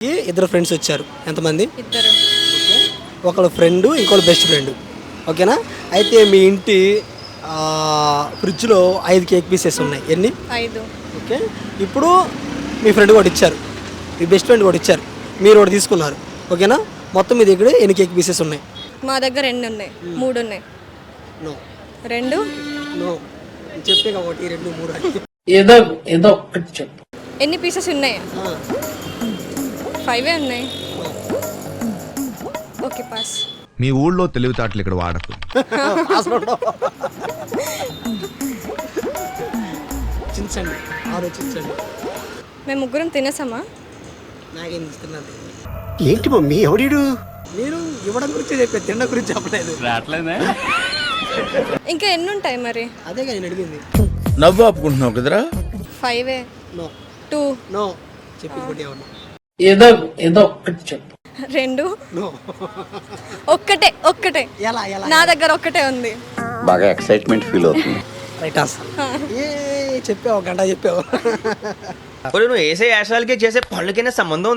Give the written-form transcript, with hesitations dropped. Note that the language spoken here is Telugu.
ఇద్దరు ఫ్రెండ్స్ వచ్చారు. ఎంతమంది? ఇద్దరు. ఒకళ్ళు ఫ్రెండ్, ఇంకోళ్ళు బెస్ట్ ఫ్రెండ్. ఓకేనా? అయితే మీ ఇంటి ఫ్రిడ్జ్లో 5 కేక్ పీసెస్ ఉన్నాయి. ఎన్ని? 5. ఓకే. ఇప్పుడు మీ ఫ్రెండ్ కూడా ఇచ్చారు, మీ బెస్ట్ ఫ్రెండ్ కూడా ఇచ్చారు, మీరు ఒకటి తీసుకున్నారు. ఓకేనా? మొత్తం మీ దగ్గర ఎన్ని కేక్ పీసెస్ ఉన్నాయి? మా దగ్గర 2 ఉన్నాయి, 3 ఉన్నాయి. నో 2. నో చెప్పే కాబట్టి 2 3 ఏదో ఒకటి చెప్పు. ఎన్ని పీసెస్ ఉన్నాయి? 5 ఉన్నాయి. Okay, pass. మీ ఊళ్ళో తెలివితేటలు ఇక్కడ వాడకు. చించండి, ఆలోచించండి. మేము ముగ్గురం తినేసామా? నాకేం ఇస్తున్నది ఏంటి మమ్మీ ఎవడీడు? మీరు ఇవ్వడం గురించి చెప్పే, తినడం గురించి చెప్పలేదు. ఇంకా ఎన్ని ఉంటాయి మరి? అదే నేను అడిగింది. నవ్వు ఆపుకుంటున్నావు కదరా? 5. నో 2. నో చెప్పి ఇంకోటి ఏమన్నా? ఏదో ఒకటి చెప్పు. 2. నో ఒక్కటే. ఎలా ఎలా నా దగ్గర ఒక్కటే ఉంది. బాగా ఎక్సైట్మెంట్ ఫీల్ అవుతుంది. Right answer. చెప్పావు, గంట చెప్పావు. నువ్వు వేసే యాశాలకి చేసే పళ్ళకైనా సంబంధం